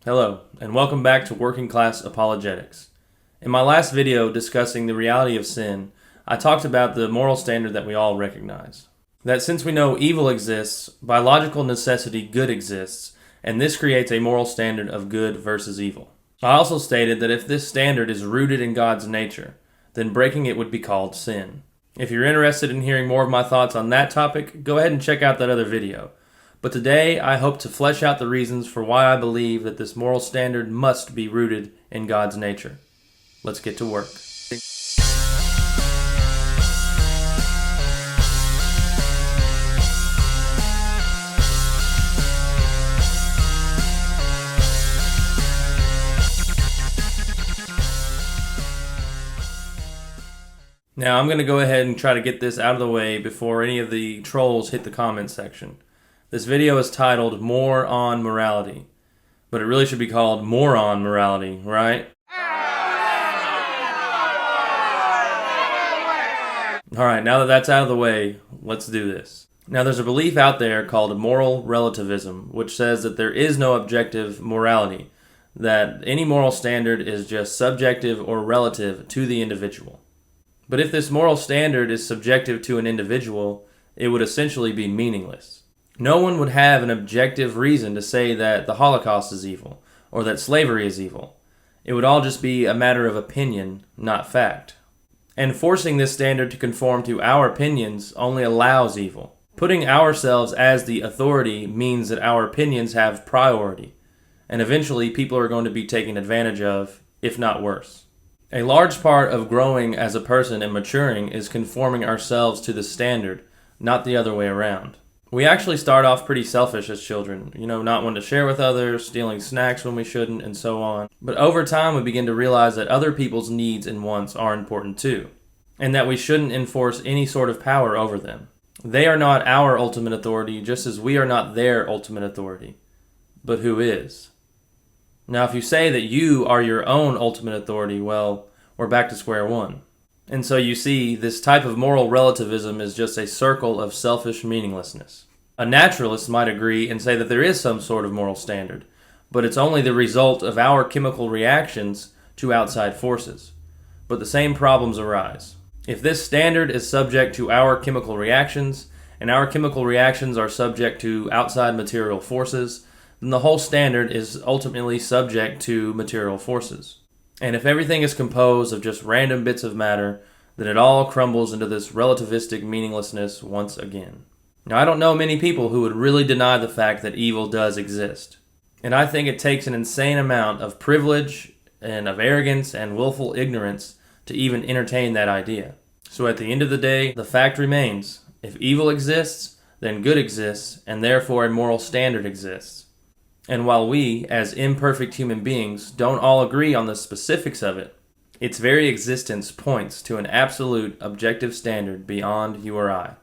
Hello, and welcome back to Working Class Apologetics. In my last video discussing the reality of sin, I talked about the moral standard that we all recognize. That since we know evil exists, by logical necessity good exists, and this creates a moral standard of good versus evil. I also stated that if this standard is rooted in God's nature, then breaking it would be called sin. If you're interested in hearing more of my thoughts on that topic, go ahead and check out that other video. But today, I hope to flesh out the reasons for why I believe that this moral standard must be rooted in God's nature. Let's get to work. Now, I'm going to go ahead and try to get this out of the way before any of the trolls hit the comment section. This video is titled More on Morality, but it really should be called Moron Morality, right? Alright, now that that's out of the way, let's do this. Now there's a belief out there called moral relativism, which says that there is no objective morality, that any moral standard is just subjective or relative to the individual. But if this moral standard is subjective to an individual, it would essentially be meaningless. No one would have an objective reason to say that the Holocaust is evil, or that slavery is evil. It would all just be a matter of opinion, not fact. And forcing this standard to conform to our opinions only allows evil. Putting ourselves as the authority means that our opinions have priority, and eventually people are going to be taken advantage of, if not worse. A large part of growing as a person and maturing is conforming ourselves to the standard, not the other way around. We actually start off pretty selfish as children, not wanting to share with others, stealing snacks when we shouldn't, and so on. But over time, we begin to realize that other people's needs and wants are important too, and that we shouldn't enforce any sort of power over them. They are not our ultimate authority, just as we are not their ultimate authority. But who is? Now, if you say that you are your own ultimate authority, well, we're back to square one. And so you see, this type of moral relativism is just a circle of selfish meaninglessness. A naturalist might agree and say that there is some sort of moral standard, but it's only the result of our chemical reactions to outside forces. But the same problems arise. If this standard is subject to our chemical reactions, and our chemical reactions are subject to outside material forces, then the whole standard is ultimately subject to material forces. And if everything is composed of just random bits of matter, then it all crumbles into this relativistic meaninglessness once again. Now, I don't know many people who would really deny the fact that evil does exist. And I think it takes an insane amount of privilege and of arrogance and willful ignorance to even entertain that idea. So at the end of the day, the fact remains, if evil exists, then good exists, and therefore a moral standard exists. And while we, as imperfect human beings, don't all agree on the specifics of it, its very existence points to an absolute objective standard beyond you or I.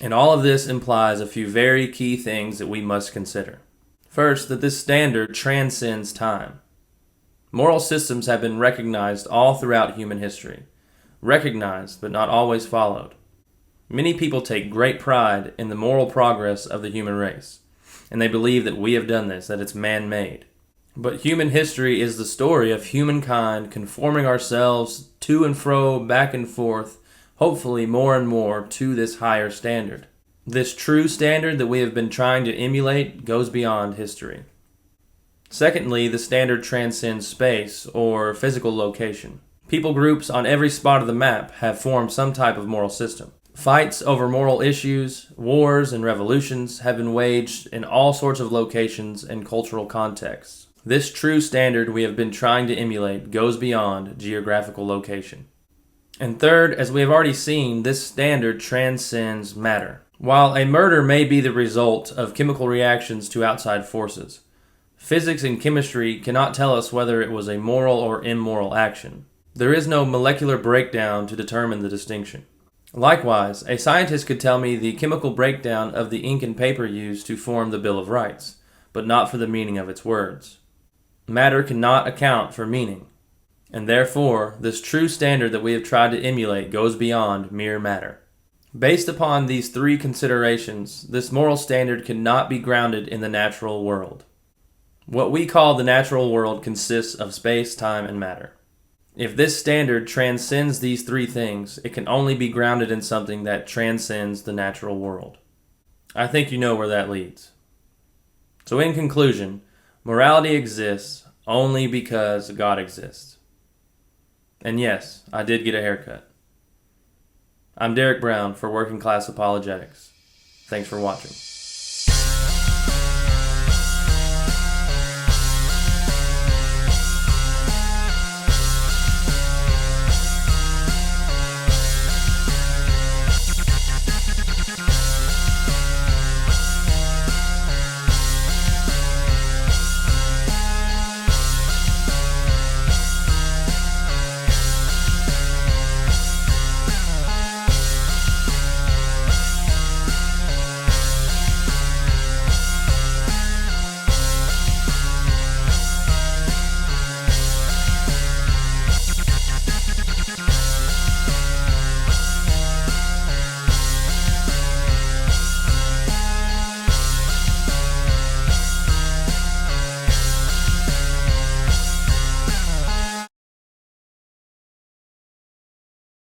And all of this implies a few very key things that we must consider. First, that this standard transcends time. Moral systems have been recognized all throughout human history. Recognized, but not always followed. Many people take great pride in the moral progress of the human race. And they believe that we have done this, that it's man-made. But human history is the story of humankind conforming ourselves to and fro, back and forth, hopefully more and more to this higher standard. This true standard that we have been trying to emulate goes beyond history. Secondly, the standard transcends space or physical location. People groups on every spot of the map have formed some type of moral system. Fights over moral issues, wars, and revolutions have been waged in all sorts of locations and cultural contexts. This true standard we have been trying to emulate goes beyond geographical location. And third, as we have already seen, this standard transcends matter. While a murder may be the result of chemical reactions to outside forces, physics and chemistry cannot tell us whether it was a moral or immoral action. There is no molecular breakdown to determine the distinction. Likewise, a scientist could tell me the chemical breakdown of the ink and paper used to form the Bill of Rights, but not for the meaning of its words. Matter cannot account for meaning, and therefore, this true standard that we have tried to emulate goes beyond mere matter. Based upon these three considerations, this moral standard cannot be grounded in the natural world. What we call the natural world consists of space, time, and matter. If this standard transcends these three things, it can only be grounded in something that transcends the natural world. I think you know where that leads. So in conclusion, morality exists only because God exists. And yes, I did get a haircut. I'm Derek Brown for Working Class Apologetics. Thanks for watching.